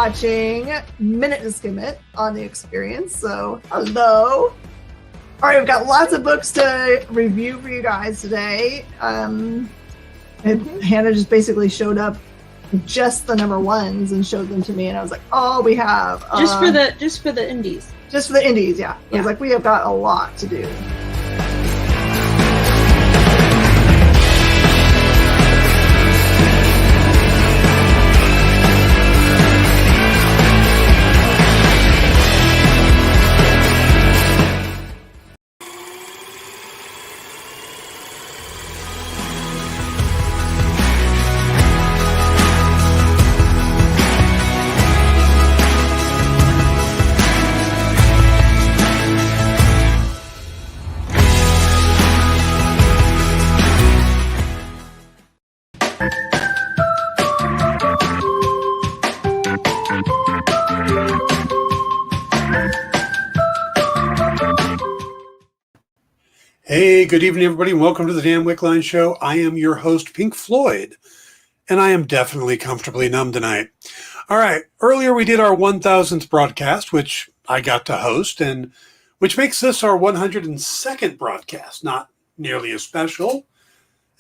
watching Minute to Skim It on the Experience. So, hello. All right, we've got lots of books to review for you guys today. And Hannah just basically showed up just the number ones and showed them to me, and I was like, "Oh, we have just for the indies." Just for the indies, yeah. I was like, we have got a lot to do. Hey, good evening, everybody, and welcome to the Dan Wickline Show. I am your host, Pink Floyd, and I am definitely comfortably numb tonight. All right, earlier we did our 1000th broadcast, which I got to host, and which makes this our 102nd broadcast. Not nearly as special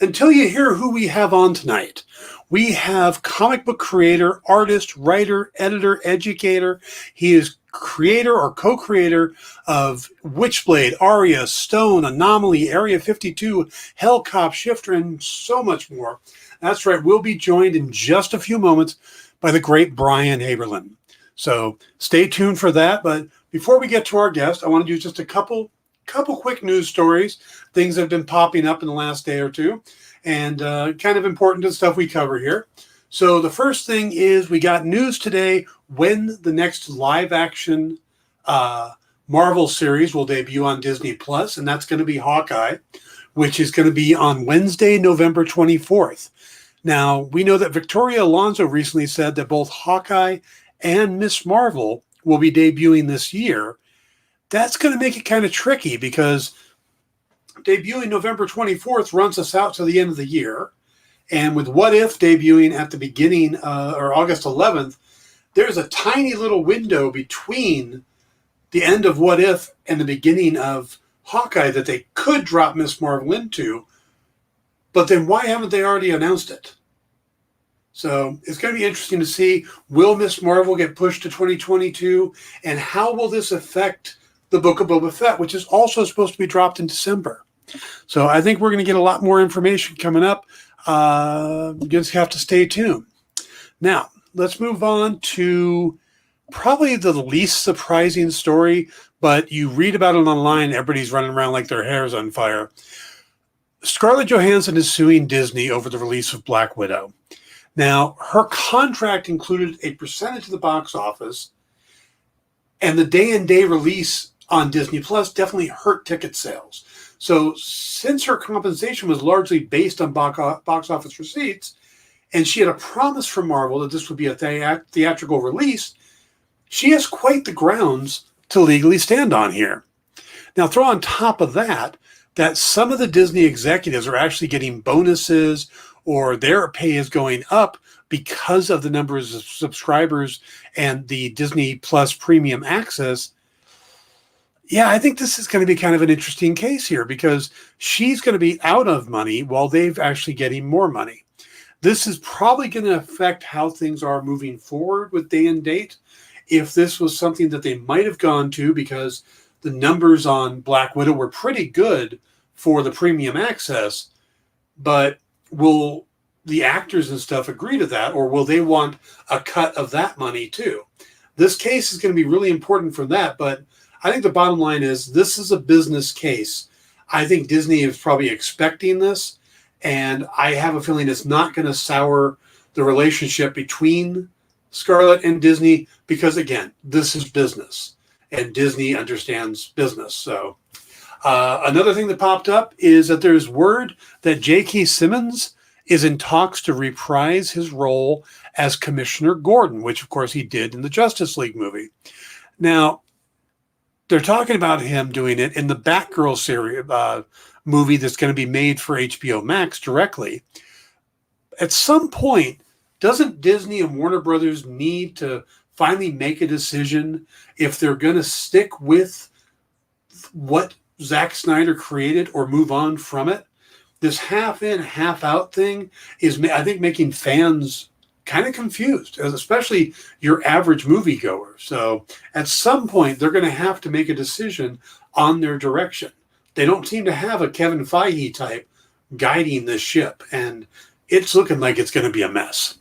until you hear who we have on tonight. We have comic book creator, artist, writer, editor, educator. He is creator or co-creator of Witchblade, Aria, Stone, Anomaly, Area 52, Hellcop, Shifter, and so much more. That's right. We'll be joined in just a few moments by the great Brian Haberlin. So stay tuned for that. But before we get to our guest, I want to do just a couple quick news stories, things that have been popping up in the last day or two, and kind of important to the stuff we cover here. So the first thing is we got news today when the next live-action Marvel series will debut on Disney+, and that's going to be Hawkeye, which is going to be on Wednesday, November 24th. Now, we know that Victoria Alonso recently said that both Hawkeye and Miss Marvel will be debuting this year. That's going to make it kind of tricky because debuting November 24th runs us out to the end of the year. And with What If debuting at the beginning or August 11th, there's a tiny little window between the end of What If and the beginning of Hawkeye that they could drop Miss Marvel into. But then why haven't they already announced it? So it's going to be interesting to see, will Miss Marvel get pushed to 2022? And how will this affect the Book of Boba Fett, which is also supposed to be dropped in December? So I think we're going to get a lot more information coming up. You just have to stay tuned. Now, let's move on to probably the least surprising story, but you read about it online, everybody's running around like their hair's on fire. Scarlett Johansson is suing Disney over the release of Black Widow. Now, her contract included a percentage of the box office, and the day-and-day release on Disney Plus definitely hurt ticket sales. So since her compensation was largely based on box office receipts, and she had a promise from Marvel that this would be a theatrical release, she has quite the grounds to legally stand on here. Now, throw on top of that some of the Disney executives are actually getting bonuses or their pay is going up because of the numbers of subscribers and the Disney Plus premium access. Yeah, I think this is going to be kind of an interesting case here because she's going to be out of money while they've actually getting more money. This is probably going to affect how things are moving forward with day and date. If this was something that they might have gone to because the numbers on Black Widow were pretty good for the premium access, but will the actors and stuff agree to that, or will they want a cut of that money too? This case is going to be really important for that, but I think the bottom line is this is a business case. I think Disney is probably expecting this, and I have a feeling it's not going to sour the relationship between Scarlett and Disney because, again, this is business, and Disney understands business. So another thing that popped up is that there's word that J.K. Simmons is in talks to reprise his role as Commissioner Gordon, which, of course, he did in the Justice League movie. Now, they're talking about him doing it in the Batgirl series movie that's going to be made for HBO Max directly. At some point, doesn't Disney and Warner Brothers need to finally make a decision if they're going to stick with what Zack Snyder created or move on from it. This half in, half out thing is, I think, making fans kind of confused, especially your average moviegoer. So at some point, they're going to have to make a decision on their direction. They don't seem to have a Kevin Feige type guiding the ship, and it's looking like it's going to be a mess.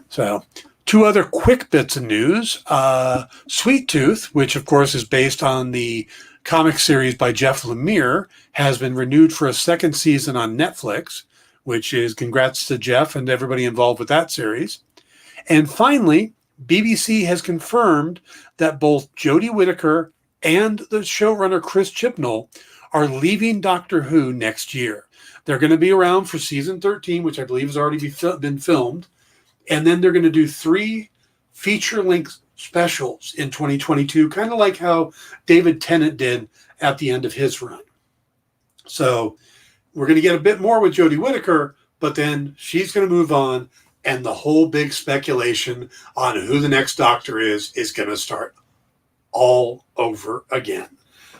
So 2 other quick bits of news. Sweet Tooth, which of course is based on the comic series by Jeff Lemire, has been renewed for a 2nd season on Netflix, which is congrats to Jeff and everybody involved with that series. And finally, BBC has confirmed that both Jodie Whittaker and the showrunner Chris Chibnall are leaving Doctor Who next year. They're going to be around for season 13, which I believe has already been filmed. And then they're going to do 3 feature-length specials in 2022, kind of like how David Tennant did at the end of his run. So we're going to get a bit more with Jodie Whittaker, but then she's going to move on, and the whole big speculation on who the next Doctor is going to start all over again.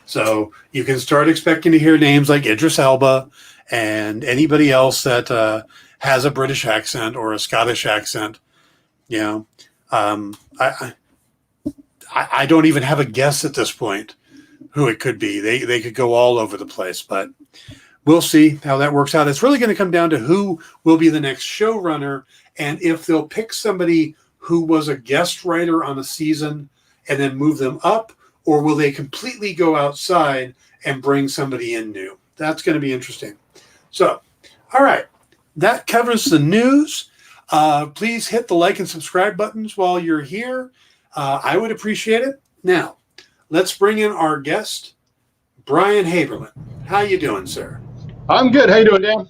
So you can start expecting to hear names like Idris Elba and anybody else that has a British accent or a Scottish accent. You know, I don't even have a guess at this point who it could be. They could go all over the place, but we'll see how that works out. It's really going to come down to who will be the next showrunner and if they'll pick somebody who was a guest writer on a season and then move them up, or will they completely go outside and bring somebody in new? That's going to be interesting. So, all right, that covers the news. Please hit the like and subscribe buttons while you're here. I would appreciate it. Now, let's bring in our guest, Brian Haberlin. How you doing, sir? I'm good. How you doing, Dan?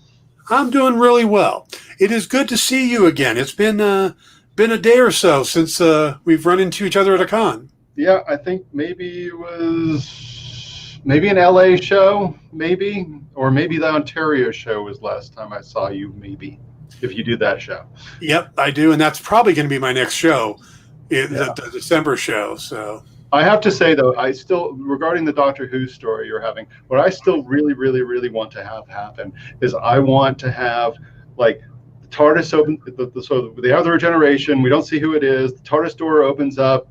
I'm doing really well. It is good to see you again. It's been a day or so since we've run into each other at a con. Yeah, I think maybe it was an LA show, or maybe the Ontario show was last time I saw you, maybe, if you do that show. Yep, I do, and that's probably going to be my next show, the December show. So I have to say, though, I still, regarding the Doctor Who story you're having, what I still really, really, really want to have happen is I want to have, like, the TARDIS open, so they have the regeneration, we don't see who it is, the TARDIS door opens up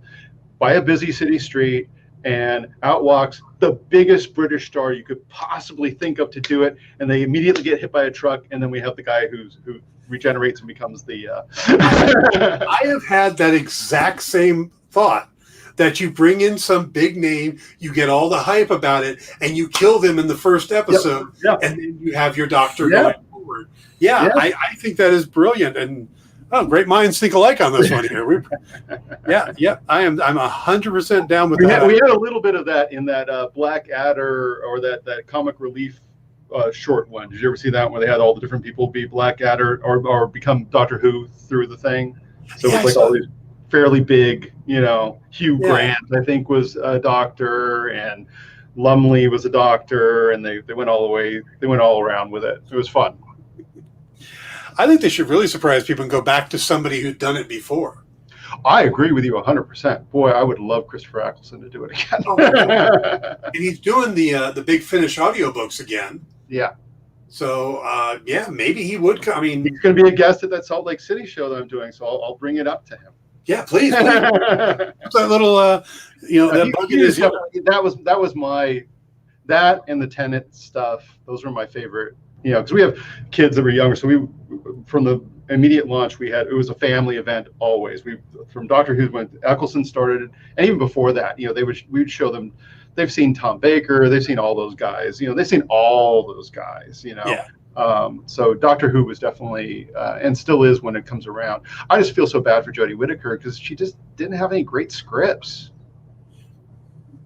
by a busy city street, and out walks the biggest British star you could possibly think of to do it, and they immediately get hit by a truck, and then we have the guy who regenerates and becomes the... I have had that exact same thought, that you bring in some big name, you get all the hype about it, and you kill them in the first episode, and then you have your Doctor going forward. I think that is brilliant, and great minds think alike on this one here. I'm 100% down with that. We had a little bit of that in that Black Adder, or that comic relief short one. Did you ever see that, where they had all the different people be Black Adder or become Doctor Who through the thing? So it's like all these fairly big, Hugh Grant, I think, was a doctor, and Lumley was a doctor, and they went all the way, they went all around with it. It was fun. I think they should really surprise people and go back to somebody who'd done it before. I agree with you 100%. Boy, I would love Christopher Eccleston to do it again. And he's doing the Big Finish audiobooks again. Yeah. So, maybe he would come. I mean, he's going to be a guest at that Salt Lake City show that I'm doing, so I'll bring it up to him. Yeah, please. That little, that was my, that and the Tenet stuff. Those were my favorite. Because we have kids that were younger, so from the immediate launch, it was a family event always. From Doctor Who, when Eccleston started, and even before that, we'd show them. They've seen Tom Baker, they've seen all those guys. They've seen all those guys. So Doctor Who was definitely and still is when it comes around. I just feel so bad for Jodie Whittaker because she just didn't have any great scripts.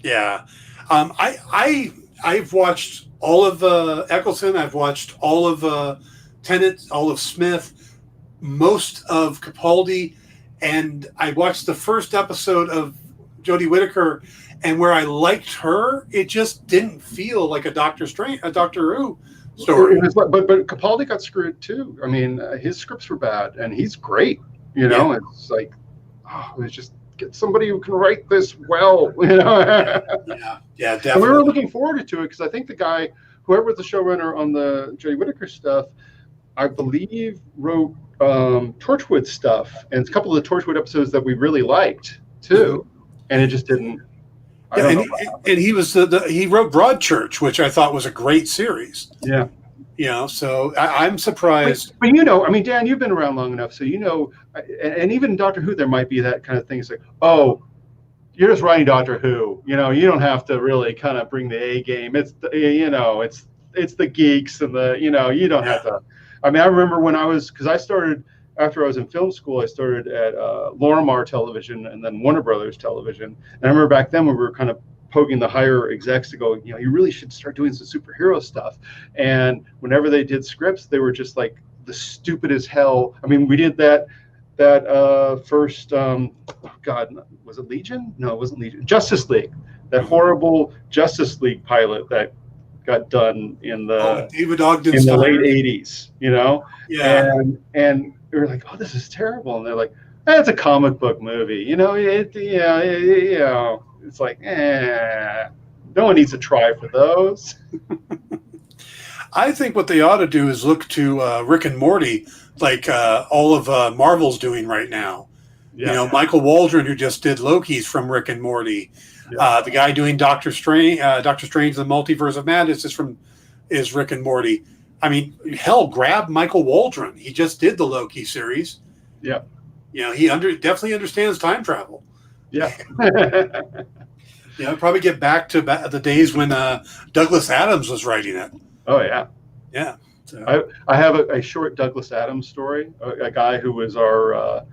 Yeah, I've watched all of Eccleston. I've watched all of Tennant, all of Smith, most of Capaldi, and I watched the first episode of Jodie Whittaker, and where I liked her, it just didn't feel like a Doctor Who story. But Capaldi got screwed too. I mean, his scripts were bad, and he's great. It's like, it was just get somebody who can write this well. You know? Yeah, definitely. And we were looking forward to it because I think the guy, whoever was the showrunner on the Jodie Whittaker stuff, I believe wrote Torchwood stuff and a couple of the Torchwood episodes that we really liked too, and it just didn't. And he was he wrote Broadchurch, which I thought was a great series. Yeah. You know, so I'm surprised. But you know, I mean, Dan, you've been around long enough, so you know, and even Doctor Who, there might be that kind of thing. It's like, oh, you're just writing Doctor Who. You know, you don't have to really kind of bring the A game. It's it's the geeks and the, you know, you don't have to. I mean, I remember when because I started after I was in film school, I started at Lorimar Television and then Warner Brothers Television. And I remember back then when we were kind of poking the higher execs to go, you know, you really should start doing some superhero stuff. And whenever they did scripts, they were just like the stupid as hell. I mean, we did that first, God, was it Legion? No, it wasn't Legion. Justice League, that horrible Justice League pilot that got done in the David Ogden in the late 80s, you know? Yeah. And we were like, oh, this is terrible. And they're like, it's a comic book movie, you know, it's like, no one needs to try for those. I think what they ought to do is look to Rick and Morty, like all of Marvel's doing right now. Yeah. You know, Michael Waldron, who just did Loki's from Rick and Morty. Yeah. The guy doing Doctor Strange, the Multiverse of Madness is Rick and Morty. I mean, hell, grab Michael Waldron. He just did the Loki series. Yeah. You know, he definitely understands time travel. Yeah. You know, probably get back to the days when Douglas Adams was writing it. Oh, yeah. Yeah. So. I have a short Douglas Adams story, a guy who was a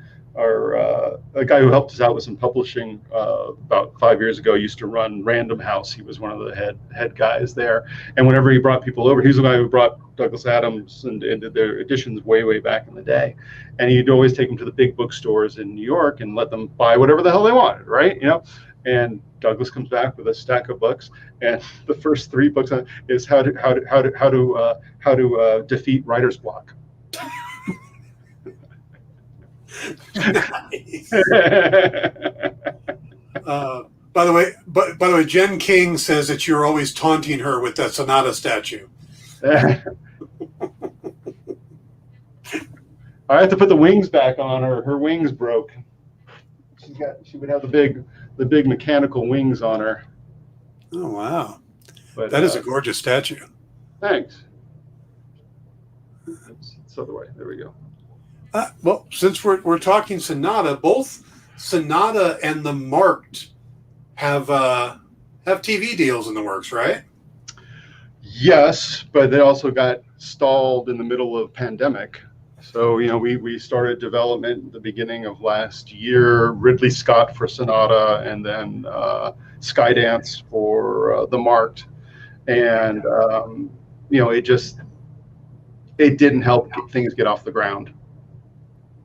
guy who helped us out with some publishing about 5 years ago. Used to run Random House. He was one of the head guys there. And whenever he brought people over, he's the guy who brought Douglas Adams and did their editions way back in the day. And he'd always take them to the big bookstores in New York and let them buy whatever the hell they wanted, right? You know. And Douglas comes back with a stack of books, and the first 3 books is how to defeat writer's block. Nice. By the way, Jen King says that you're always taunting her with that Sonata statue. I have to put the wings back on her. Her wings broke. She would have the big mechanical wings on her. Oh wow, but that is a gorgeous statue. Thanks. It's the other way. There we go. Well, since we're talking Sonata, both Sonata and the Marked have TV deals in the works, right? Yes, but they also got stalled in the middle of pandemic. So, you know, we started development at the beginning of last year, Ridley Scott for Sonata, and then Skydance for the Marked. And, you know, it didn't help things get off the ground.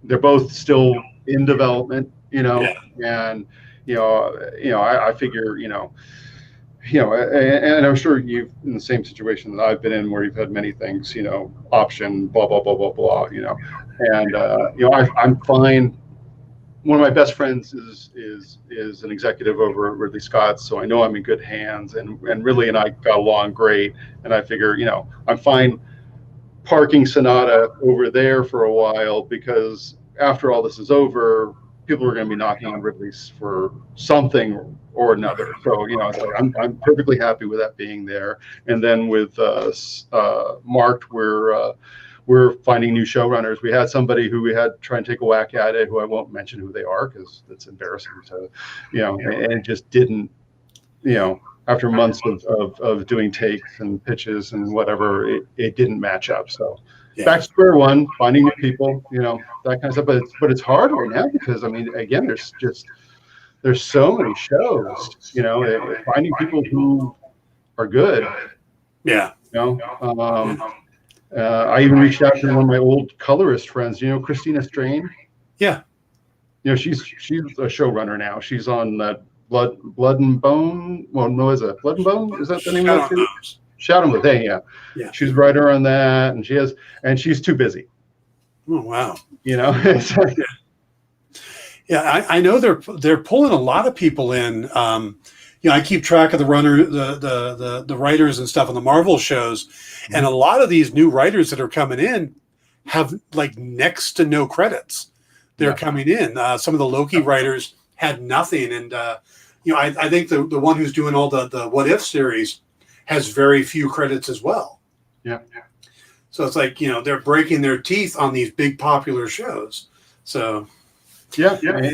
They're both still in development, you know, and, I figure, and I'm sure you've in the same situation that I've been in, where you've had many things, you know, option, blah, blah, blah, blah, blah, you know, and, I'm fine. One of my best friends is an executive over at Ridley Scott, so I know I'm in good hands, and Ridley and I got along great, and I figure, you know, I'm fine parking Sonata over there for a while, because after all this is over, people are going to be knocking on Ridley's for something or another. So, you know, I'm perfectly happy with that being there. And then with Marked, we're finding new showrunners. We had somebody who we had try and take a whack at it, who I won't mention who they are because it's embarrassing to, you know, and it just didn't, you know, after months of doing takes and pitches and whatever, it didn't match up. So back to square one, finding new people, you know, that kind of stuff. But it's hard right now because, I mean, again, there's so many shows, you know, finding people who are good. Yeah. You know, I even reached out to one of my old colorist friends, you know, Christina Strain. Yeah. You know, she's a showrunner now. She's on that Blood and Bone. Well, no, is it Blood and Bone? Is that the name of it? Shadow and Bone. Hey, yeah. She's a writer on that, and she's too busy. Oh wow. You know. Yeah, I know they're pulling a lot of people in. I keep track of the writers and stuff on the Marvel shows, and a lot of these new writers that are coming in have like next to no credits. They're coming in. Some of the Loki writers had nothing, and I think the one who's doing all the What If series has very few credits as well. Yeah. So it's like they're breaking their teeth on these big popular shows. So. Yeah, and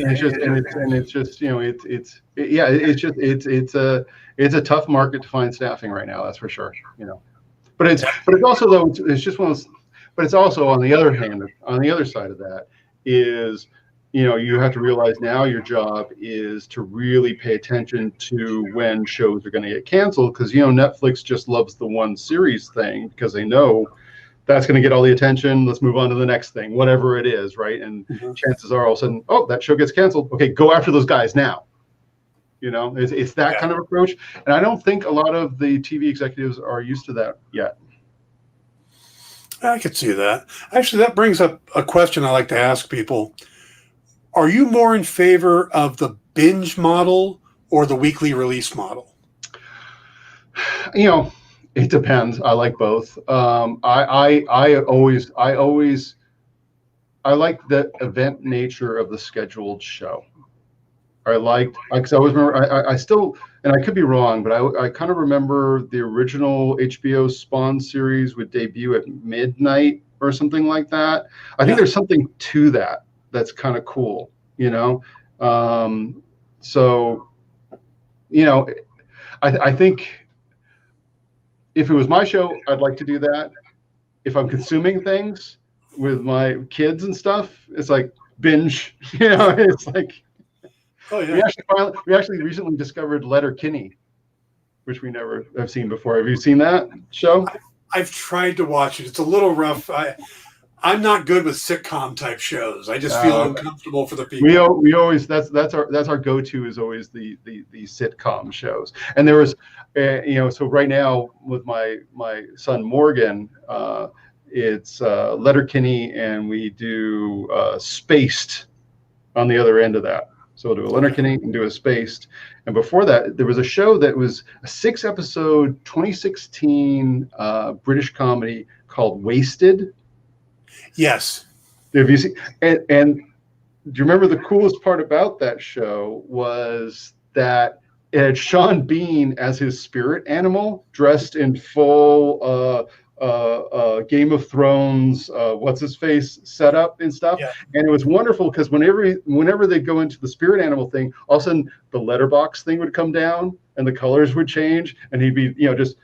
it's a tough market to find staffing right now. That's for sure. But it's also though it's just one of those. But it's also on the other hand, on the other side of that is you have to realize now your job is to really pay attention to when shows are going to get canceled because Netflix just loves the one series thing because they know that's going to get all the attention. Let's move on to the next thing, whatever it is, right? And chances are all of a sudden, oh, that show gets canceled. Okay, go after those guys now. It's that kind of approach. And I don't think a lot of the TV executives are used to that yet. I could see that. Actually, that brings up a question I like to ask people. Are you more in favor of the binge model or the weekly release model? It depends. I like both. I like the event nature of the scheduled show. Because I always remember, I still, and I could be wrong, but I kind of remember the original HBO Spawn series would debut at midnight or something like that. I think there's something to that that's kind of cool, So, I think if it was my show, I'd like to do that. If I'm consuming things with my kids and stuff, it's like binge. It's like we actually recently discovered Letterkenny, which we never have seen before. Have you seen that show? I've tried to watch it. It's a little rough. I'm not good with sitcom type shows. I just feel uncomfortable for the people. We always that's our go-to is always the sitcom shows. And there was so right now with my son Morgan, it's Letterkenny, and we do Spaced on the other end of that. So we'll do a Letterkenny and do a Spaced. And before that, there was a show that was a 6-episode 2016 British comedy called Wasted. Yes. Have you seen? And do you remember the coolest part about that show was that it had Sean Bean as his spirit animal, dressed in full Game of Thrones, what's his face setup and stuff. Yeah. And it was wonderful because whenever they go into the spirit animal thing, all of a sudden the letterbox thing would come down and the colors would change, and he'd be just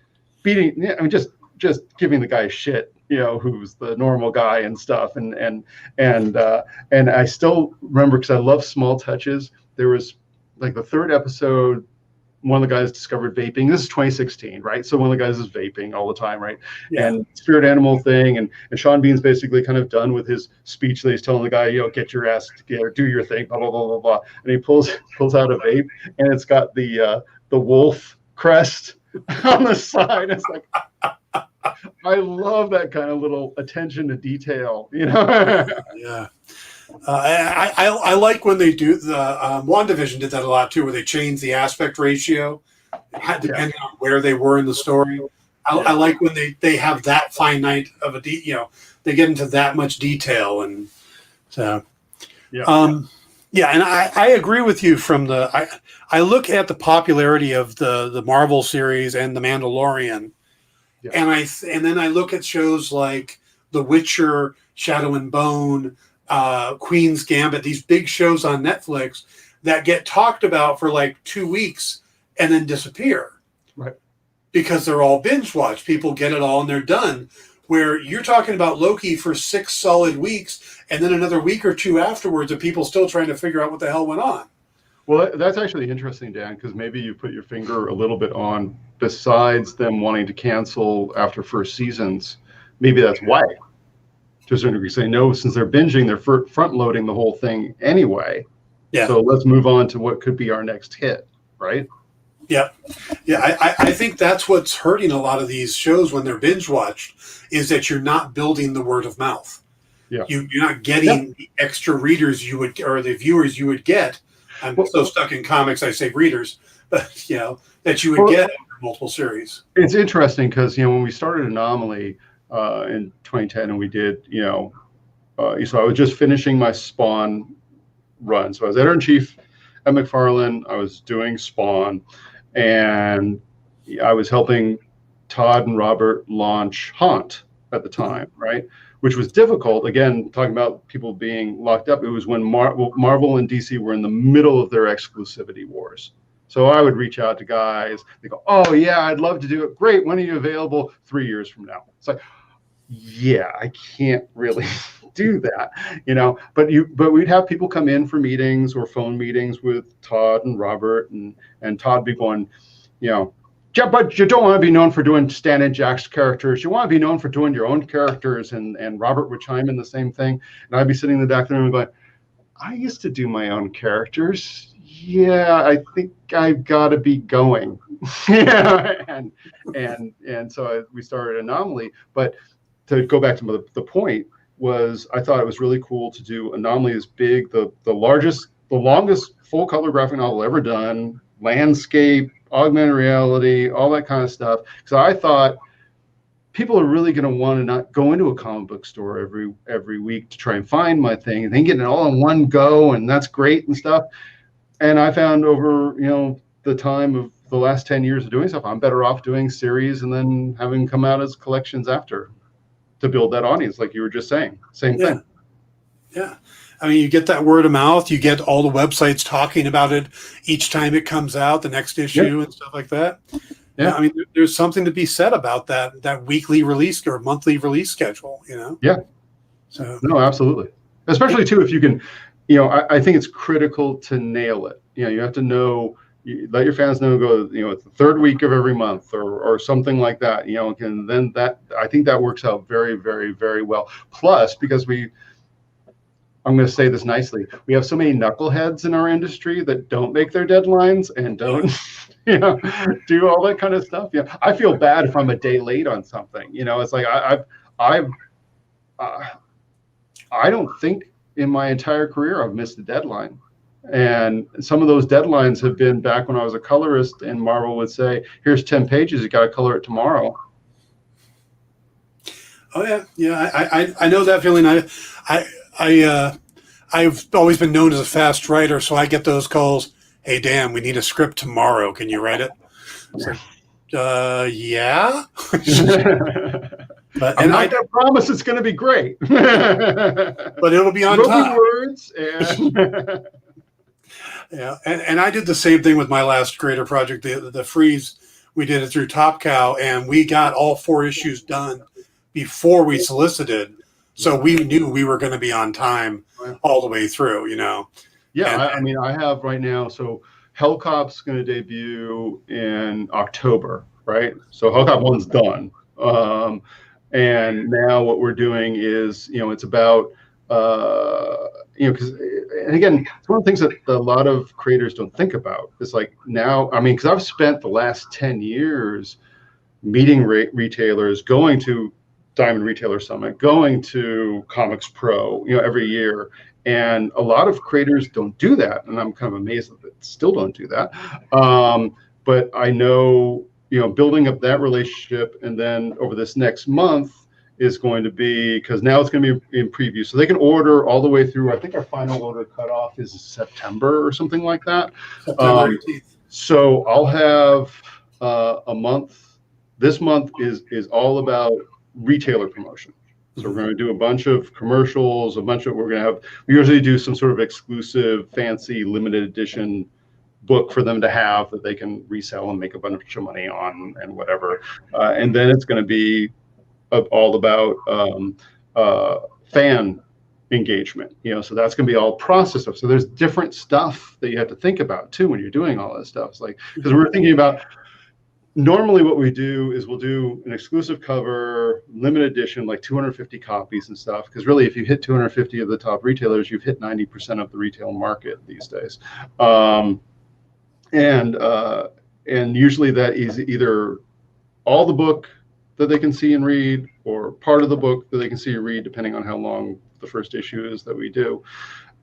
beating, just giving the guy shit. Who's the normal guy and stuff, and I still remember because I love small touches. There was like the 3rd episode, one of the guys discovered vaping. This is 2016, right? So one of the guys is vaping all the time, right? Yeah. And spirit animal thing, and Sean Bean's basically kind of done with his speech that he's telling the guy, get your ass together, do your thing, blah blah blah blah blah. And he pulls out a vape, and it's got the wolf crest on the side. It's like. I love that kind of little attention to detail, Yeah. I like when they do the WandaVision did that a lot too, where they change the aspect ratio depending on where they were in the story. I like when they have that finite of a they get into that much detail, and so and I agree with you from I look at the popularity of the Marvel series and The Mandalorian. Yeah. And then I look at shows like The Witcher, Shadow and Bone, Queen's Gambit, these big shows on Netflix that get talked about for like 2 weeks and then disappear. Right. Because they're all binge watched. People get it all and they're done. Where you're talking about Loki for 6 solid weeks and then another week or 2 afterwards of people still trying to figure out what the hell went on. Well, that's actually interesting, Dan, because maybe you put your finger a little bit on, besides them wanting to cancel after first seasons, maybe that's why. To a certain degree, say no, since they're binging, they're front loading the whole thing anyway. Yeah. So let's move on to what could be our next hit, right? Yeah. Yeah, I think that's what's hurting a lot of these shows when they're binge watched, is that you're not building the word of mouth. Yeah. You're not getting the extra readers you would, or the viewers you would get. I'm so stuck in comics, I say readers, but that you would get over multiple series. It's interesting because when we started Anomaly in 2010, and we did so I was just finishing my Spawn run. So I was editor-in-chief at McFarlane. I was doing Spawn, and I was helping Todd and Robert launch Haunt at the time, right? Which was difficult. Again, talking about people being locked up, it was when Marvel and DC were in the middle of their exclusivity wars. So I would reach out to guys. They go, "Oh yeah, I'd love to do it. Great. When are you available? 3 years from now." It's like, yeah, I can't really do that, But we'd have people come in for meetings or phone meetings with Todd and Robert, and Todd be going, yeah, but you don't want to be known for doing Stan and Jack's characters. You want to be known for doing your own characters. And Robert would chime in the same thing. And I'd be sitting in the back of the room and going, I used to do my own characters. Yeah, I think I've got to be going. and so we started Anomaly. But to go back to the point was, I thought it was really cool to do Anomaly as big, the longest full color graphic novel ever done, landscape, augmented reality, all that kind of stuff. So I thought people are really going to want to not go into a comic book store every week to try and find my thing, and then get it all in one go, and that's great and stuff. And I found over the time of the last 10 years of doing stuff, I'm better off doing series and then having them come out as collections after, to build that audience, like you were just saying. Same thing. Yeah. I mean, you get that word of mouth. You get all the websites talking about it each time it comes out, the next issue and stuff like that. Yeah. I mean, there's something to be said about that weekly release or monthly release schedule, Yeah. So no, absolutely. Especially too, if you can, I think it's critical to nail it. You have to know, let your fans know, it's the third week of every month or something like that, and then I think that works out very, very, very well. Plus, because I'm going to say this nicely, we have so many knuckleheads in our industry that don't make their deadlines and don't, do all that kind of stuff. Yeah, I feel bad if I'm a day late on something. It's like I don't think in my entire career I've missed a deadline. And some of those deadlines have been back when I was a colorist, and Marvel would say, "Here's 10 pages. You got to color it tomorrow." Oh yeah. I know that feeling. I've always been known as a fast writer, so I get those calls. Hey, Dan, we need a script tomorrow. Can you write it? Yeah. And I don't promise it's going to be great, but it'll be on time. Words and yeah, and I did the same thing with my last creator project, the Freeze. We did it through Top Cow, and we got all 4 issues done before we solicited. So we knew we were going to be on time all the way through, Yeah, I mean, I have right now, so Hellcop's going to debut in October, right? So Hellcop 1's done. And now what we're doing is, it's about, because, and again, it's one of the things that a lot of creators don't think about. It's like now, I mean, because I've spent the last 10 years meeting retailers, going to Diamond Retailer Summit, going to Comics Pro, every year. And a lot of creators don't do that. And I'm kind of amazed that they still don't do that. But I know, building up that relationship, and then over this next month is going to be, because now it's going to be in preview. So they can order all the way through. I think our final order cutoff is September or something like that. September 18th. So I'll have a month. This month is all about retailer promotion. So we're going to do a bunch of commercials, we usually do some sort of exclusive, fancy, limited edition book for them to have that they can resell and make a bunch of money on and whatever. And then it's going to be all about fan engagement, so that's going to be all process stuff. So there's different stuff that you have to think about too when you're doing all this stuff. It's like, because we're thinking about, normally what we do is we'll do an exclusive cover, limited edition, like 250 copies and stuff. Because really, if you hit 250 of the top retailers, you've hit 90% of the retail market these days. And usually that is either all the book that they can see and read, or part of the book that they can see and read, depending on how long the first issue is that we do.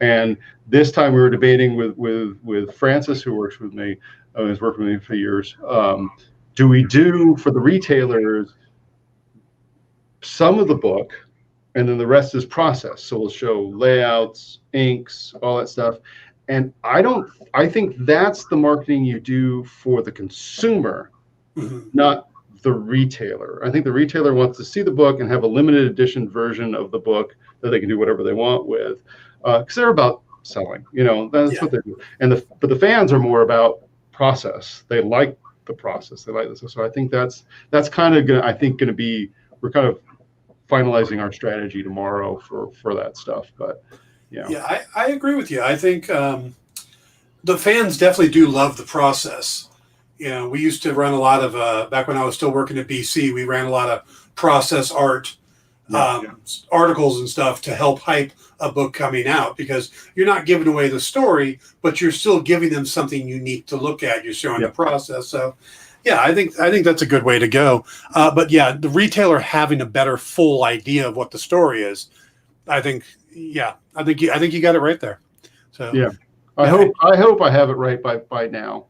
And this time we were debating with Francis, who works with me, has worked with me for years. Do we do for the retailers some of the book, and then the rest is process? So we'll show layouts, inks, all that stuff. And I think that's the marketing you do for the consumer, not the retailer. I think the retailer wants to see the book and have a limited edition version of the book that they can do whatever they want with, because they're about selling. That's what they do. But the fans are more about process. They like the process. They like this. So I think that's kind of going to be, we're kind of finalizing our strategy tomorrow for that stuff. But yeah, I agree with you. I think the fans definitely do love the process. We used to run a lot of back when I was still working at BC, we ran a lot of process art articles and stuff to help hype a book coming out, because you're not giving away the story, but you're still giving them something unique to look at. You're showing the process. So yeah, I think that's a good way to go. But yeah, the retailer having a better full idea of what the story is, I think you got it right there. So yeah, I hope I have it right by now.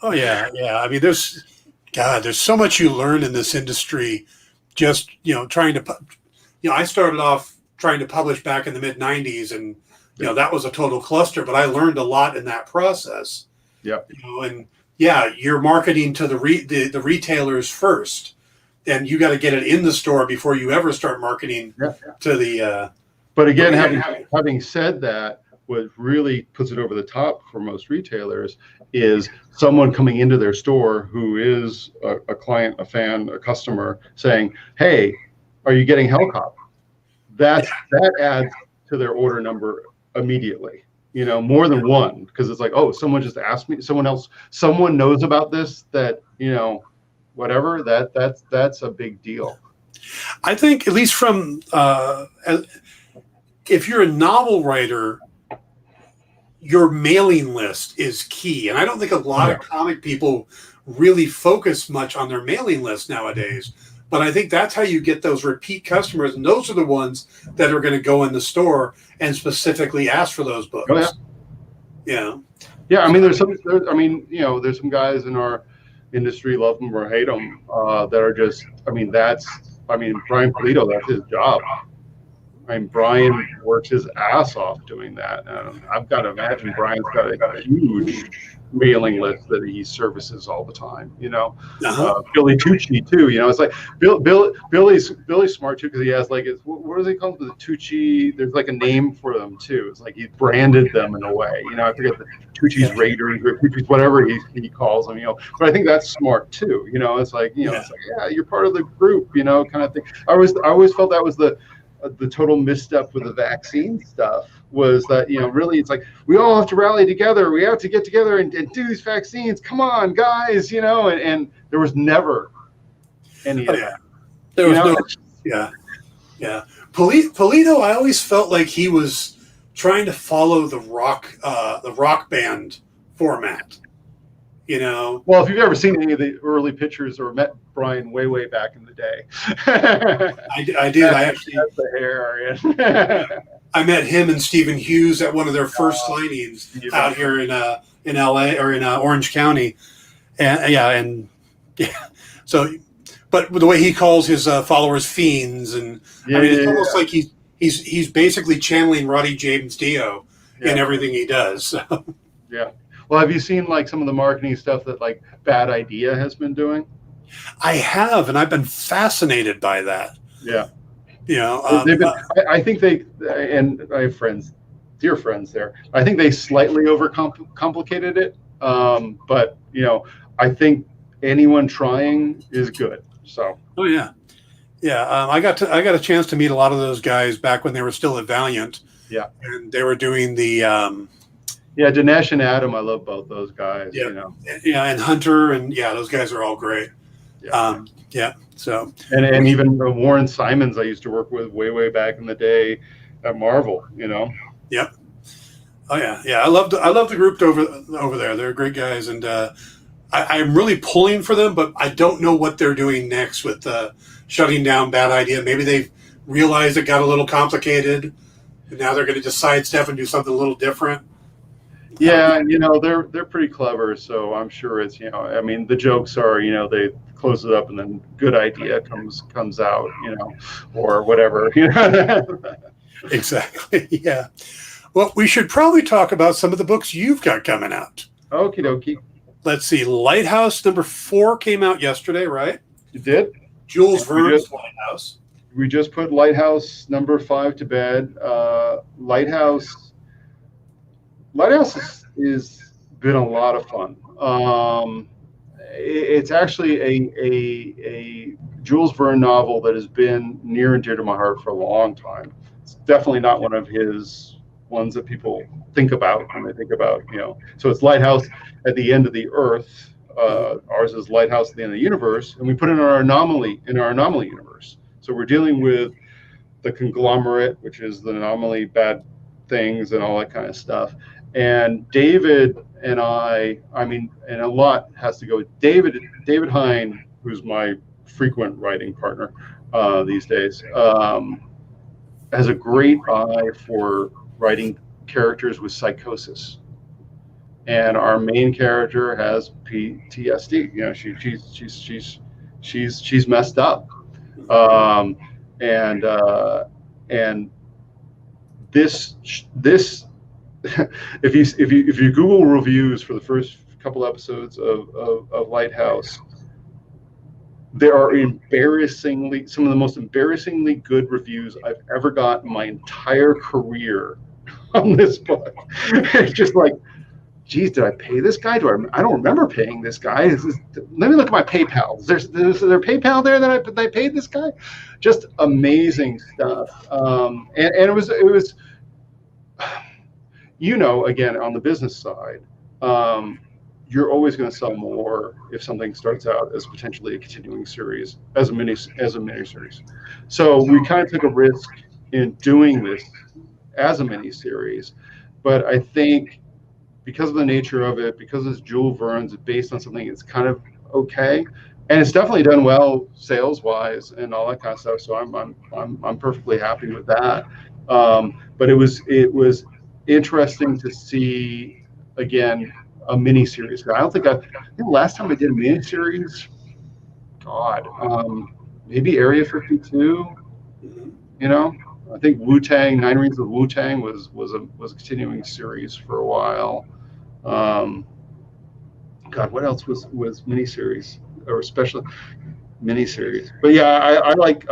Oh yeah. I mean, there's so much you learn in this industry. Just trying to, I started off trying to publish back in the mid '90s, and that was a total cluster. But I learned a lot in that process. Yeah. And yeah, you're marketing to the retailers first, and you got to get it in the store before you ever start marketing to the. But again, having said that, what really puts it over the top for most retailers is someone coming into their store who is a client, a fan, a customer, saying, "Hey, are you getting Hellcop?" That adds to their order number immediately. More than one, because it's like, oh, someone just asked me. Someone knows about this. That whatever. That's a big deal. I think, at least from if you're a novel writer, your mailing list is key. And I don't think a lot of comic people really focus much on their mailing list nowadays. But I think that's how you get those repeat customers. And those are the ones that are going to go in the store and specifically ask for those books. Oh, yeah. Yeah. I mean, there's some guys in our industry, love them or hate them, that are just, Brian Polito, that's his job. Brian works his ass off doing that. I've got to imagine Brian's got a huge mailing list that he services all the time. Billy Tucci too. It's like Billy's smart too, because he has what do they call them? The Tucci. There's like a name for them too. It's like he branded them in a way. I forget the Tucci's Raiders or Tucci's whatever he calls them. But I think that's smart too. It's like it's like, yeah, you're part of the group. Kind of thing. I always felt that was the total misstep with the vaccine stuff, was that, really it's like, we all have to rally together. We have to get together and do these vaccines. Come on, guys, and there was never any of that. There was no. Polito, I always felt like he was trying to follow the rock band format. Well, if you've ever seen any of the early pictures or met Brian way back in the day, I did. That's the hair. I met him and Stephen Hughes at one of their first signings out here in LA or in Orange County, and So, but the way he calls his followers fiends, and it's almost like he's basically channeling Roddy James Dio in everything he does. So. Yeah. Well, have you seen some of the marketing stuff that Bad Idea has been doing? I have, and I've been fascinated by that. Yeah. I think and I have dear friends there. I think they slightly overcomplicated it. But I think anyone trying is good. So. Oh yeah. Yeah. I got a chance to meet a lot of those guys back when they were still at Valiant. Yeah. And they were doing the. Yeah, Dinesh and Adam, I love both those guys. Yeah, and Hunter, and those guys are all great. Yeah. So and even Warren Simons, I used to work with way back in the day at Marvel. Yep. Oh yeah. I love the group over there. They're great guys, and I'm really pulling for them, but I don't know what they're doing next with shutting down Bad Idea. Maybe they've realized it got a little complicated, and now they're going to just sidestep and do something a little different. Yeah, they're pretty clever, so I'm sure it's, I mean, the jokes are, they close it up and then good idea comes out, or whatever. Exactly. Yeah. Well, we should probably talk about some of the books you've got coming out. Okie dokie. Let's see. Lighthouse number 4 came out yesterday, right? You did? Jules Verne's Lighthouse. We just put Lighthouse number 5 to bed. Lighthouse is been a lot of fun. It's actually a Jules Verne novel that has been near and dear to my heart for a long time. It's definitely not one of his ones that people think about when they think about, So it's Lighthouse at the End of the Earth. Ours is Lighthouse at the End of the Universe, and we put it in our Anomaly universe. So we're dealing with the conglomerate, which is the anomaly, bad things, and all that kind of stuff. And David and and a lot has to go with David Hine, who's my frequent writing partner these days, has a great eye for writing characters with psychosis. And our main character has PTSD. She's messed up. And this if you Google reviews for the first couple episodes of Lighthouse, there are some of the most embarrassingly good reviews I've ever got in my entire career on this book. It's just like, geez, did I pay this guy? I don't remember paying this guy. Let me look at my PayPal. Is there PayPal there that I paid this guy? Just amazing stuff. And it was again, on the business side, you're always going to sell more if something starts out as potentially a continuing series, as a mini series. So we kind of took a risk in doing this as a mini series, but I think because of the nature of it, because it's Jules Verne's, it's based on something that's kind of okay, and it's definitely done well sales wise and all that kind of stuff. So I'm perfectly happy with that. But it was interesting to see again a mini series. I think the last time I did a mini series, maybe Area 52. I think Wu-Tang, 9 Rings of Wu-Tang was a continuing series for a while. What else was miniseries or special miniseries? But yeah, I like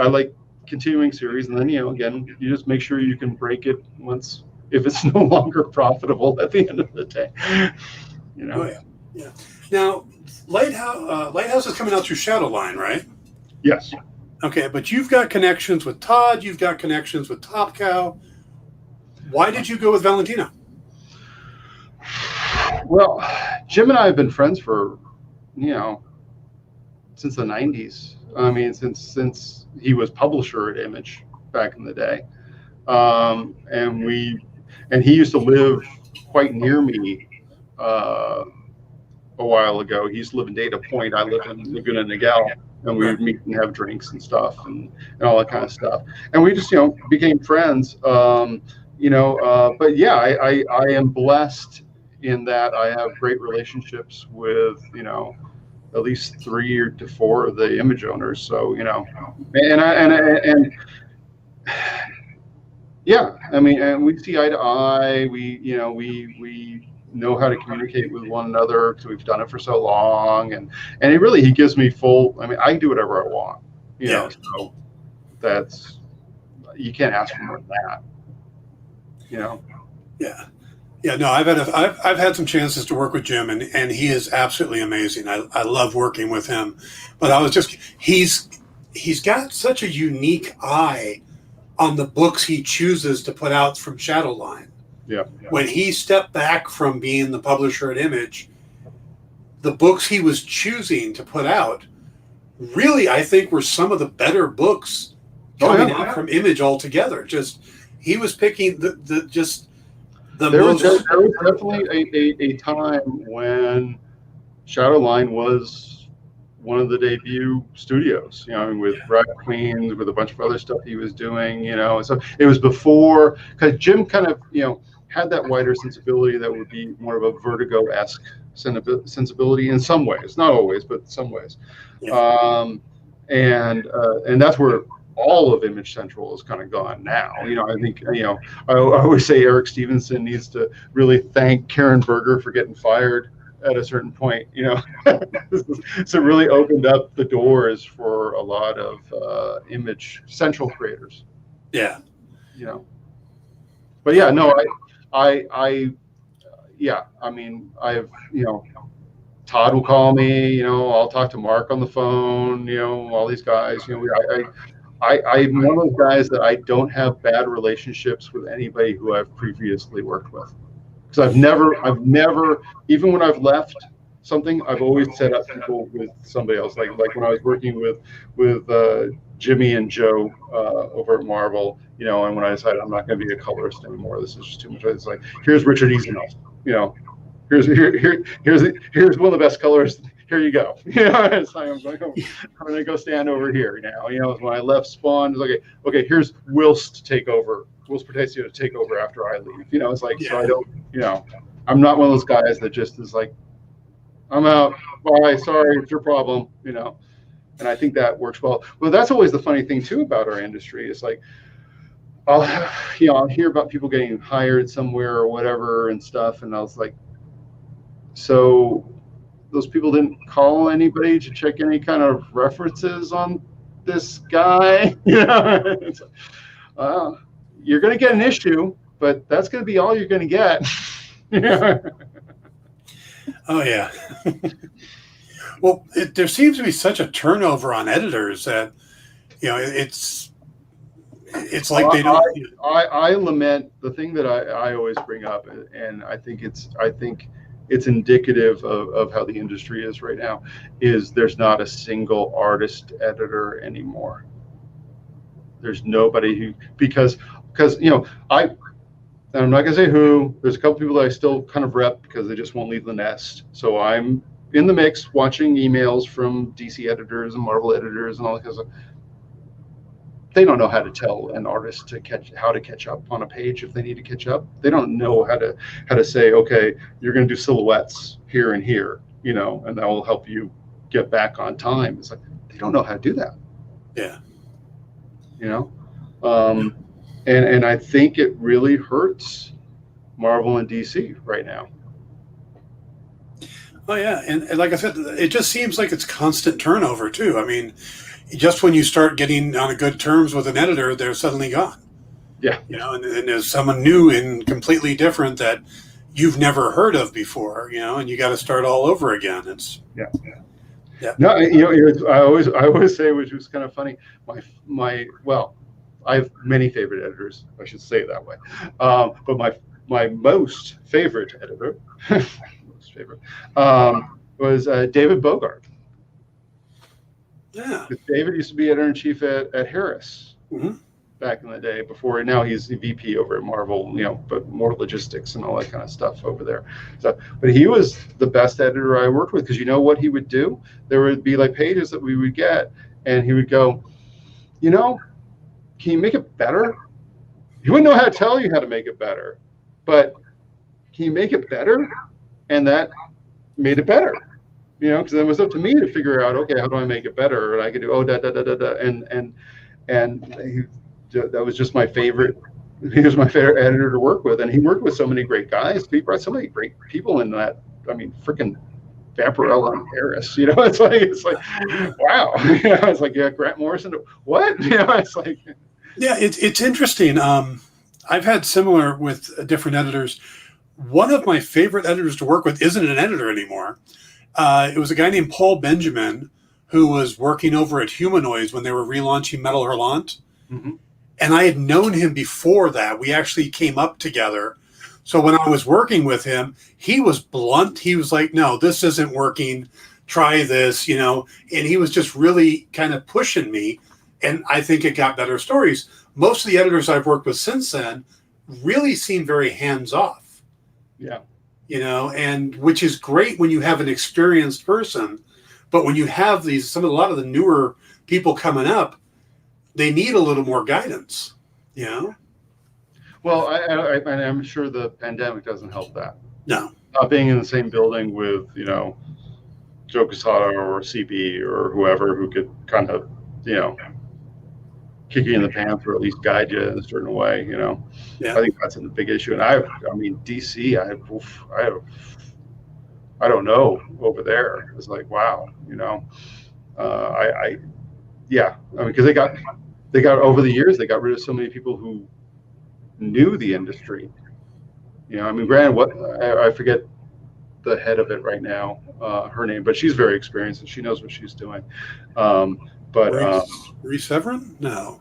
continuing series, and then again, you just make sure you can break it once if it's no longer profitable at the end of the day. Oh, yeah. Now, Lighthouse is coming out through Shadowline, right? Yes. Okay, but you've got connections with Todd. You've got connections with Top Cow. Why did you go with Valentina? Well, Jim and I have been friends for, since the 90s. I mean, since he was publisher at Image back in the day. And he used to live quite near me a while ago. He used to live in Data Point. I lived in Laguna Niguel. And we would meet and have drinks and stuff and all that kind of stuff. And we just, became friends. But yeah, I am blessed in that I have great relationships with, at least 3 to 4 of the Image owners. So, and yeah, I mean, and we see eye to eye. We know how to communicate with one another because we've done it for so long, and he gives me full. I mean, I can do whatever I want, you know. So that's, you can't ask for more than that, Yeah. No, I've had some chances to work with Jim, and he is absolutely amazing. I love working with him, but he's got such a unique eye on the books he chooses to put out from Shadowline. Yeah. When he stepped back from being the publisher at Image, the books he was choosing to put out really, I think, were some of the better books coming out from Image altogether. Just, he was picking there was definitely a time when Shadowline was one of the debut studios, you know, I mean, with Red Queens, with a bunch of other stuff he was doing, you know. So it was before, because Jim kind of, you know, had that wider sensibility that would be more of a Vertigo-esque sensibility in some ways, not always, but in some ways. Yeah. And that's where all of Image Central is kind of gone now. You know, I think, you know, I always say Eric Stevenson needs to really thank Karen Berger for getting fired at a certain point, you know. So it really opened up the doors for a lot of Image Central creators. Yeah. You know. But yeah, no, yeah, I mean, I've, you know, Todd will call me, you know, I'll talk to Mark on the phone, you know, all these guys, you know, I'm one of those guys that I don't have bad relationships with anybody who I've previously worked with. Because I've never, even when I've left something, I've always set up people with somebody else. Like when I was working with Jimmy and Joe over at Marvel, you know, and when I decided I'm not going to be a colorist anymore, this is just too much. It's like, here's Richard Easenoff, you know, here's one of the best colorists. Here you go. You know, it's like I'm going to go stand over here now. You know, when I left Spawn, it's like, okay, here's Whilst to take over. Whilst Portacio to take over after I leave. You know, it's like, so I don't, you know, I'm not one of those guys that just is like, I'm out. Bye. Sorry, it's your problem. You know, and I think that works well. Well, that's always the funny thing too about our industry. It's like, I'll hear about people getting hired somewhere or whatever and stuff, and I was like, so those people didn't call anybody to check any kind of references on this guy? You know, it's like, you're going to get an issue, but that's going to be all you're going to get. Oh, yeah. Well, there seems to be such a turnover on editors that, you know, it's like they don't. I lament the thing that I always bring up, and I think it's indicative of how the industry is right now, is there's not a single artist editor anymore. There's nobody who, because you know, I'm not gonna say who, there's a couple people that I still kind of rep because they just won't leave the nest. So I'm in the mix watching emails from DC editors and Marvel editors and all that kind of stuff. They don't know how to tell an artist how to catch up on a page if they need to catch up. They don't know how to say, okay, you're going to do silhouettes here and here, you know, and that will help you get back on time. It's like, they don't know how to do that. Yeah. You know, and I think it really hurts Marvel and DC right now. Oh yeah, and like I said, it just seems like it's constant turnover too. I mean, just when you start getting on a good terms with an editor, they're suddenly gone. Yeah. You know, and there's someone new and completely different that you've never heard of before, you know, and you got to start all over again. It's yeah. No, you know, I always say, which was kind of funny, well, I have many favorite editors, I should say it that way. But my most favorite editor, was David Bogart. Yeah. David used to be editor-in-chief at Harris back in the day. Before, now he's the VP over at Marvel, you know, but more logistics and all that kind of stuff over there. So, but he was the best editor I worked with, because you know what he would do? There would be like pages that we would get, and he would go, you know, can you make it better? He wouldn't know how to tell you how to make it better, but can you make it better? And that made it better. You know, because it was up to me to figure out, okay, how do I make it better? And I could do, and that was just my favorite. He was my favorite editor to work with, and he worked with so many great guys. He brought so many great people in that. I mean, freaking Vampirella and Harris. You know, it's like, wow. You know, it's like, yeah, Grant Morrison. What? You know, it's like, yeah, it's interesting. I've had similar with different editors. One of my favorite editors to work with isn't an editor anymore. It was a guy named Paul Benjamin, who was working over at Humanoids when they were relaunching Metal Hurlant. Mm-hmm. And I had known him before that. We actually came up together. So when I was working with him, he was blunt. He was like, no, this isn't working. Try this, you know. And he was just really kind of pushing me. And I think it got better stories. Most of the editors I've worked with since then really seem very hands-off. Yeah. and which is great when you have an experienced person, but when you have a lot of the newer people coming up, they need a little more guidance, Well, I'm sure the pandemic doesn't help that. No. Not being in the same building with, Joe Quesada or CB or whoever who could kind of, kick you in the pants or at least guide you in a certain way, Yeah. I think that's a big issue. And DC, I don't know over there. It's like, wow, because they got over the years, they got rid of so many people who knew the industry. Granted, I forget the head of it right now, her name, but she's very experienced and she knows what she's doing. Reese Severin? No,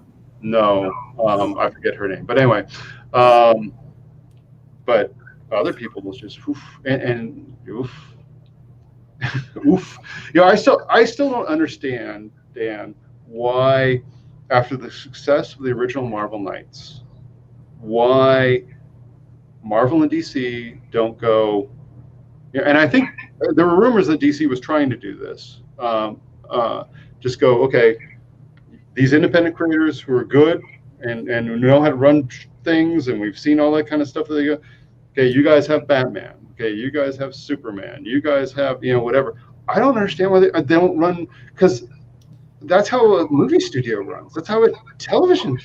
I forget her name. But anyway, but other people was just oof and oof. Oof. I still don't understand, Dan, why after the success of the original Marvel Knights, why Marvel and DC don't go. And I think there were rumors that DC was trying to do this. Just go, okay, these independent creators who are good and know how to run things, and we've seen all that kind of stuff. That they go, okay, you guys have Batman. Okay, you guys have Superman. You guys have, whatever. I don't understand why they don't run, because that's how a movie studio runs. That's how television.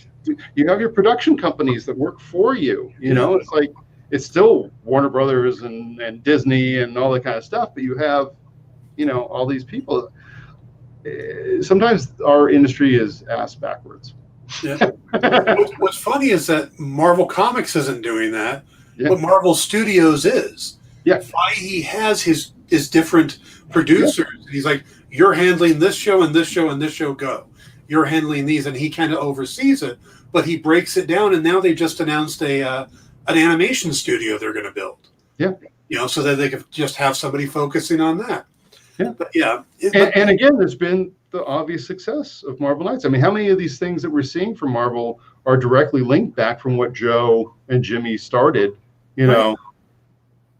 You have your production companies that work for you. It's like, it's still Warner Brothers and Disney and all that kind of stuff, but you have, all these people. Sometimes our industry is ass backwards. Yeah. What's funny is that Marvel Comics isn't doing that, but Marvel Studios is. Yeah. Feige has his different producers. Yeah. He's like, you're handling this show and this show and this show, go. You're handling these, and he kind of oversees it, but he breaks it down. And now they just announced an animation studio they're going to build. Yeah. So that they could just have somebody focusing on that. Yeah. But yeah. And again, there's been the obvious success of Marvel Knights. I mean, how many of these things that we're seeing from Marvel are directly linked back from what Joe and Jimmy started, right.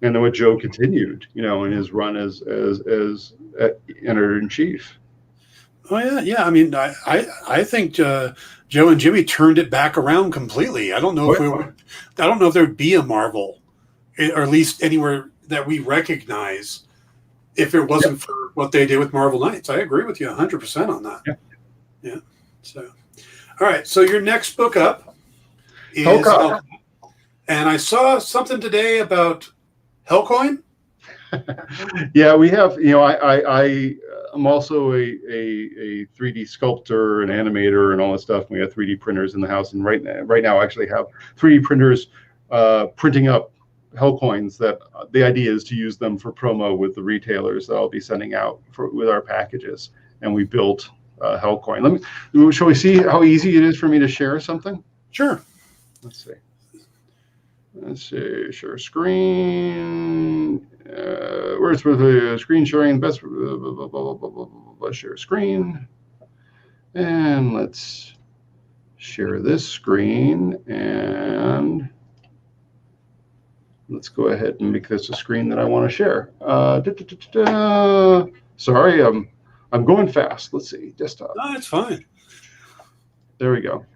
And then what Joe continued, in his run as editor-in-chief. Oh yeah. I mean, I think Joe and Jimmy turned it back around completely. I don't know if there'd be a Marvel, or at least anywhere that we recognize, if it wasn't for what they did with Marvel Knights. I agree with you 100% on that. Yeah. So, all right. So your next book up is Hellcoin. And I saw something today about Hellcoin. Yeah, we have. I'm also a 3D sculptor, an animator, and all that stuff. We have 3D printers in the house, and right now I actually have 3D printers printing up Hellcoins. That the idea is to use them for promo with the retailers that I'll be sending out with our packages. And we built Hellcoin. Shall we see how easy it is for me to share something? Sure. Let's see. Share screen. Where's the screen sharing? Best. Let's share screen. And let's share this screen. And let's go ahead and make this a screen that I want to share. Sorry, I'm going fast. Let's see. Desktop. No, it's fine. There we go.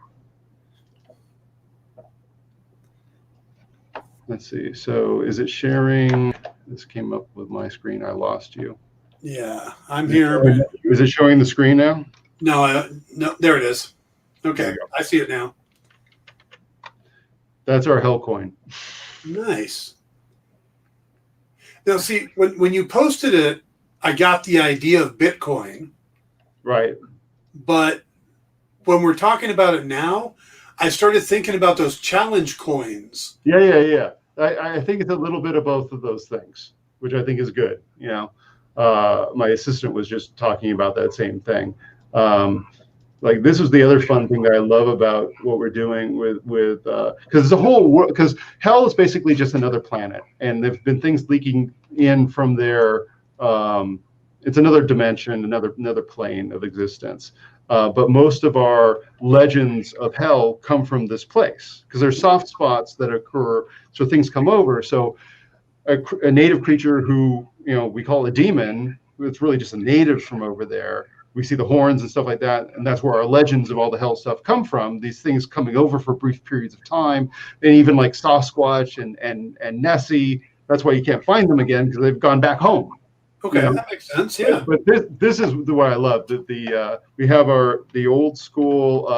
Let's see. So is it sharing? This came up with my screen. I lost you. Yeah, I'm here. Is it showing the screen now? No, there it is. Okay, I see it now. That's our Hellcoin. Nice. Now, see, when you posted it, I got the idea of Bitcoin. Right. But when we're talking about it now, I started thinking about those challenge coins. Yeah. I think it's a little bit of both of those things, which I think is good. My assistant was just talking about that same thing. Like, this is the other fun thing that I love about what we're doing with because the whole world, because hell is basically just another planet, and there've been things leaking in from there. It's another dimension, another plane of existence. But most of our legends of hell come from this place because there's soft spots that occur, so things come over. So a native creature who, we call a demon. It's really just a native from over there. We see the horns and stuff like that, and that's where our legends of all the hell stuff come from. These things coming over for brief periods of time, and even like Sasquatch and Nessie. That's why you can't find them again, because they've gone back home. Okay, that makes sense. Yeah, but this is the way I love that we have the old school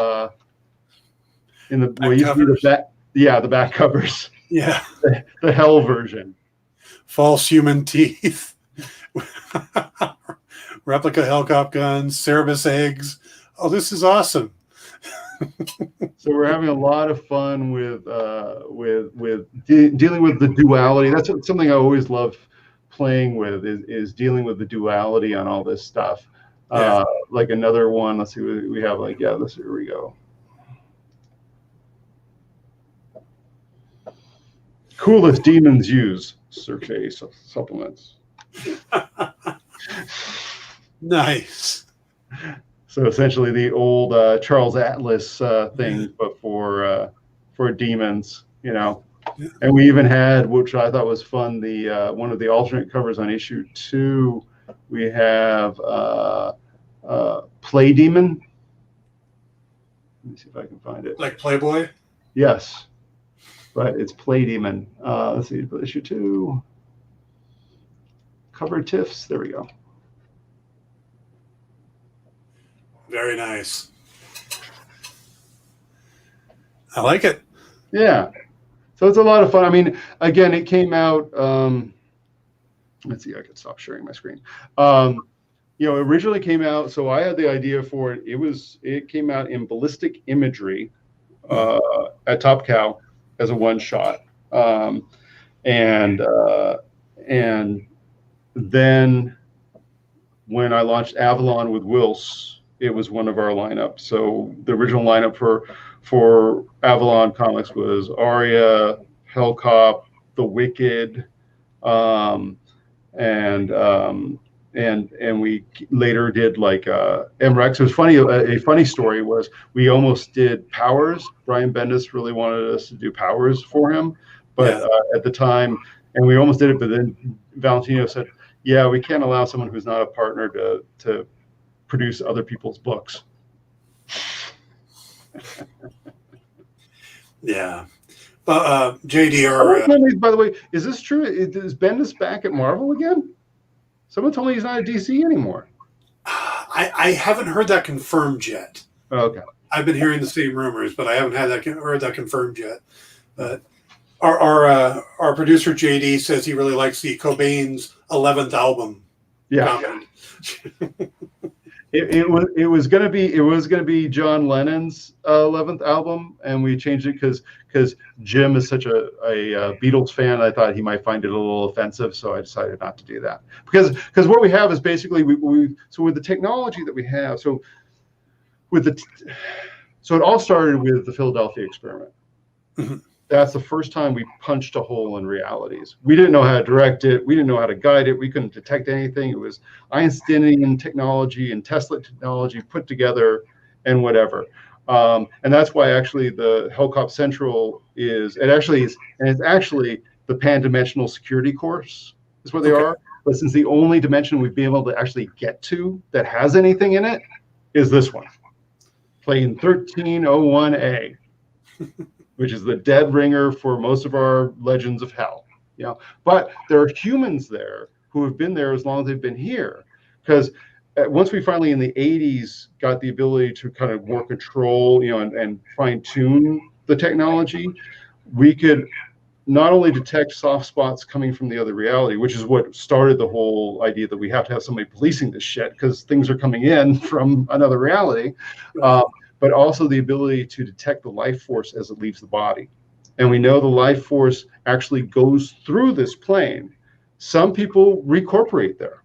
in the way you see the back covers. Yeah, the hell version. False human teeth. Replica Hellcop guns, Cerebus eggs. Oh, this is awesome. So we're having a lot of fun with dealing with the duality. That's something I always love playing with is dealing with the duality on all this stuff. Yeah. Like another one. Let's see what we have. Here we go. Coolest demons use Circe supplements. Nice. So essentially the old Charles Atlas thing, but for demons, Yeah. And we even had, which I thought was fun, the one of the alternate covers on issue 2. We have Play Demon. Let me see if I can find it. Like Playboy? Yes, but it's Play Demon. Let's see, issue 2. Cover TIFFs. There we go. Very nice. I like it. Yeah. So it's a lot of fun. I mean, again, it came out. Let's see, I could stop sharing my screen. It originally came out. So I had the idea for it. It came out in ballistic imagery at Top Cow as a one shot, and then when I launched Avalon with Wills, it was one of our lineup. So the original lineup for Avalon Comics was Arya, Hellcop, The Wicked, and we later did like MREX. It was funny. A funny story was we almost did Powers. Brian Bendis really wanted us to do Powers for him, but at the time, and we almost did it. But then Valentino said, "Yeah, we can't allow someone who's not a partner to produce other people's books." Yeah. JDR. By the way, is this true? Is Bendis back at Marvel again? Someone told me he's not at DC anymore. I haven't heard that confirmed yet. Oh, okay. I've been hearing the same rumors, but I haven't heard that confirmed yet. But our producer JD says he really likes the Cobain's 11th album. Yeah. It was gonna be John Lennon's 11th album, and we changed it because Jim is such a Beatles fan. I thought he might find it a little offensive, so I decided not to do that. Because what we have is basically so with the technology that we have, so it all started with the Philadelphia experiment. Mm-hmm. That's the first time we punched a hole in realities. We didn't know how to direct it. We didn't know how to guide it. We couldn't detect anything. It was Einsteinian technology and Tesla technology put together and whatever. And that's why actually the Hellcop Central it's actually the pan-dimensional security course is what they are. But since the only dimension we've been able to actually get to that has anything in it is this one, plane 1301A. Which is the dead ringer for most of our legends of hell. But there are humans there who have been there as long as they've been here. Because once we finally in the 80s got the ability to kind of more control, and fine tune the technology, we could not only detect soft spots coming from the other reality, which is what started the whole idea that we have to have somebody policing this shit because things are coming in from another reality. But also the ability to detect the life force as it leaves the body. And we know the life force actually goes through this plane. Some people recorporate there.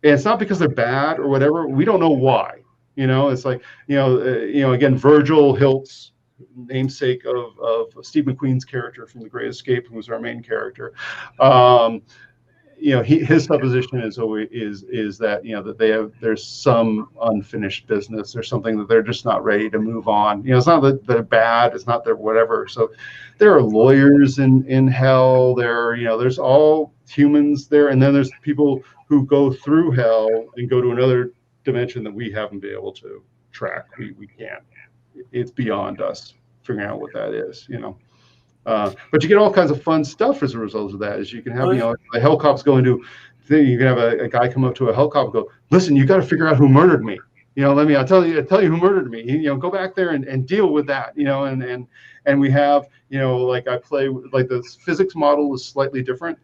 And it's not because they're bad or whatever. We don't know why. It's like, again, Virgil Hiltz, namesake of Steve McQueen's character from The Great Escape, who was our main character. his supposition is always is that that there's some unfinished business or something that they're just not ready to move on. It's not that they're bad, it's not that whatever. So there are lawyers in hell. There's all humans there, and then there's people who go through hell and go to another dimension that we haven't been able to track. We can't. It's beyond us figuring out what that is. But you get all kinds of fun stuff as a result of that. Is you can have the helicopters go into thing. You can have a guy come up to a helicopter and go, listen, you got to figure out who murdered me. I'll tell you who murdered me. Go back there and deal with that. And we have like I play like the physics model is slightly different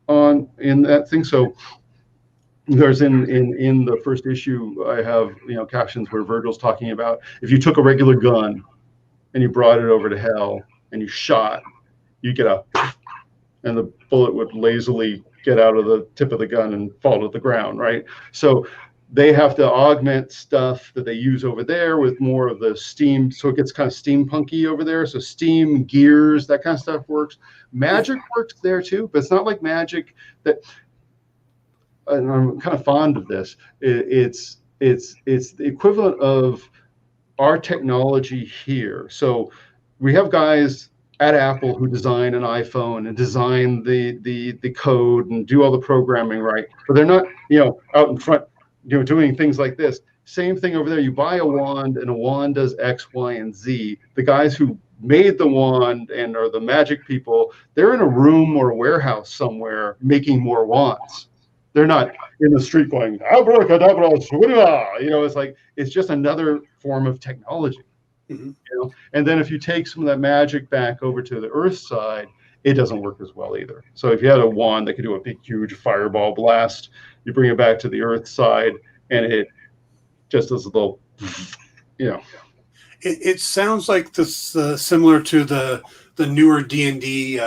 in that thing. So there's in the first issue I have captions where Virgil's talking about if you took a regular gun and you brought it over to hell and you shot, you get and the bullet would lazily get out of the tip of the gun and fall to the ground, right? So they have to augment stuff that they use over there with more of the steam, so it gets kind of steampunky over there. So steam, gears, that kind of stuff works. Magic works there too, but it's not like magic that, and I'm kind of fond of this. It's the equivalent of our technology here. So we have guys at Apple who design an iPhone and design the code and do all the programming, right? But they're not, out in front, doing things like this. Same thing over there. You buy a wand and a wand does X, Y, and Z. The guys who made the wand and are the magic people, they're in a room or a warehouse somewhere making more wands. They're not in the street going, abracadabra, it's like, it's just another form of technology. Mm-hmm. And then if you take some of that magic back over to the earth side, it doesn't work as well either. So if you had a wand that could do a big, huge fireball blast, you bring it back to the earth side, and it just does a little, It sounds like this similar to the newer D&D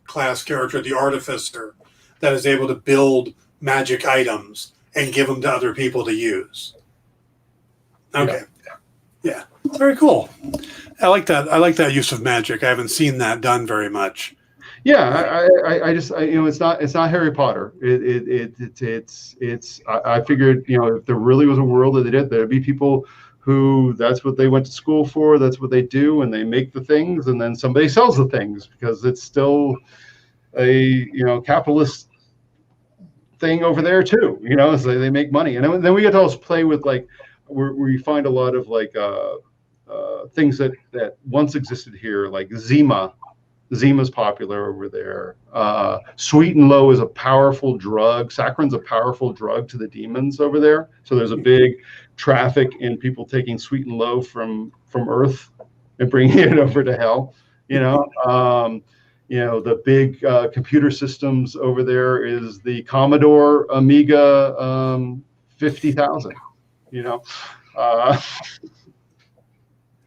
class character, the Artificer, that is able to build magic items and give them to other people to use. Okay. Yeah. Very cool. I like that. I like that use of magic. I haven't seen that done very much. Yeah, I just it's not Harry Potter. I figured if there really was a world that they did, there'd be people who that's what they went to school for, that's what they do, and they make the things, and then somebody sells the things because it's still a capitalist thing over there too. So they make money, and then we get to also play with like we find a lot of like things that once existed here, like Zima. Zima's popular over there. Sweet and low is a powerful drug. Saccharin's a powerful drug to the demons over there. So there's a big traffic in people taking sweet and low from Earth and bringing it over to hell. The big computer systems over there is the Commodore Amiga 50,000.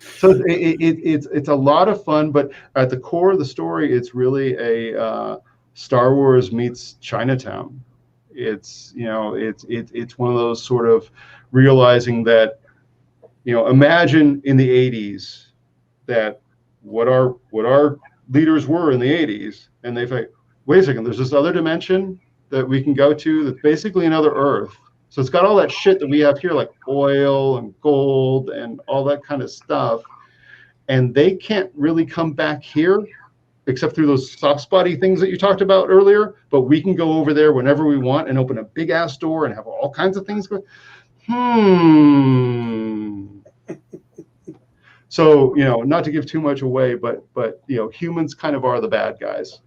So it's a lot of fun, but at the core of the story, it's really a Star Wars meets Chinatown. It's it's one of those sort of realizing that imagine in the 80s that what our leaders were in the 80s, and they think, wait a second, there's this other dimension that we can go to that's basically another Earth. So it's got all that shit that we have here, like oil and gold and all that kind of stuff. And they can't really come back here except through those soft spotty things that you talked about earlier. But we can go over there whenever we want and open a big ass door and have all kinds of things going. So, not to give too much away, but humans kind of are the bad guys.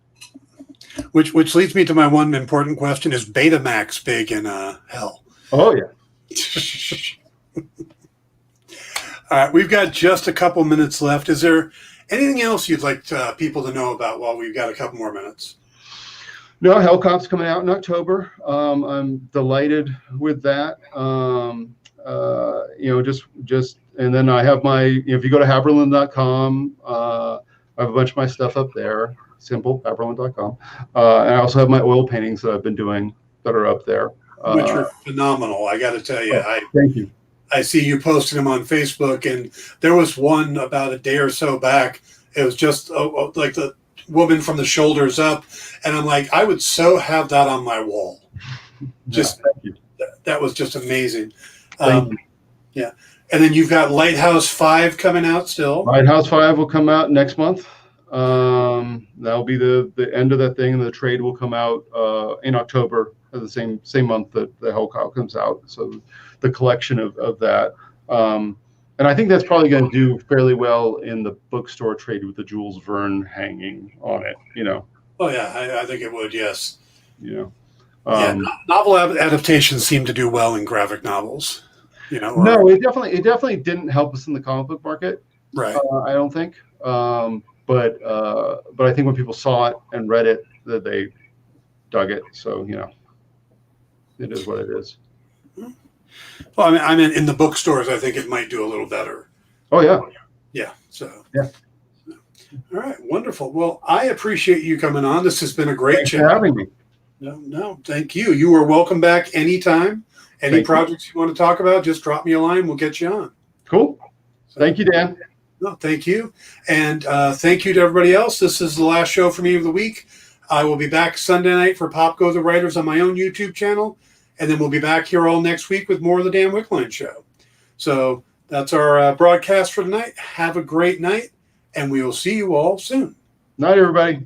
Which leads me to my one important question: is Betamax big in hell? Oh, yeah. All right, we've got just a couple minutes left. Is there anything else you'd like people to know about while we've got a couple more minutes? No, Hellcop's coming out in October. I'm delighted with that. And then I have my, if you go to Haberlin.com, I have a bunch of my stuff up there, simple, Haberlin.com. And I also have my oil paintings that I've been doing that are up there. Which are phenomenal. I got to tell you, thank you. I see you posting them on Facebook, and there was one about a day or so back. It was just like the woman from the shoulders up, and I'm like, I would so have that on my wall. Just Thank you. that was just amazing. Thank you. Yeah, and then you've got Lighthouse 5 coming out still. Lighthouse 5 will come out next month. That'll be the end of that thing, and the trade will come out in October, the same month that the Hellcow comes out. So the collection of that. And I think that's probably going to do fairly well in the bookstore trade with the Jules Verne hanging on it, Oh yeah, I think it would. Yes. Yeah, novel adaptations seem to do well in graphic novels. No, it definitely didn't help us in the comic book market. Right. I don't think. But I think when people saw it and read it, that they dug it. So it is what it is. Well, I mean, in the bookstores, I think it might do a little better. Oh yeah. Yeah. So. Yeah. All right. Wonderful. Well, I appreciate you coming on. This has been a great Thanks chat. for having me. No, thank you. You are welcome back anytime. Any Thank projects you want to talk about, just drop me a line. We'll get you on. Cool. Thank you, Dan. No, thank you. And thank you to everybody else. This is the last show for me of the week. I will be back Sunday night for Pop Go the Writers on my own YouTube channel. And then we'll be back here all next week with more of the Dan Wickline Show. So that's our broadcast for tonight. Have a great night, and we will see you all soon. Night, everybody.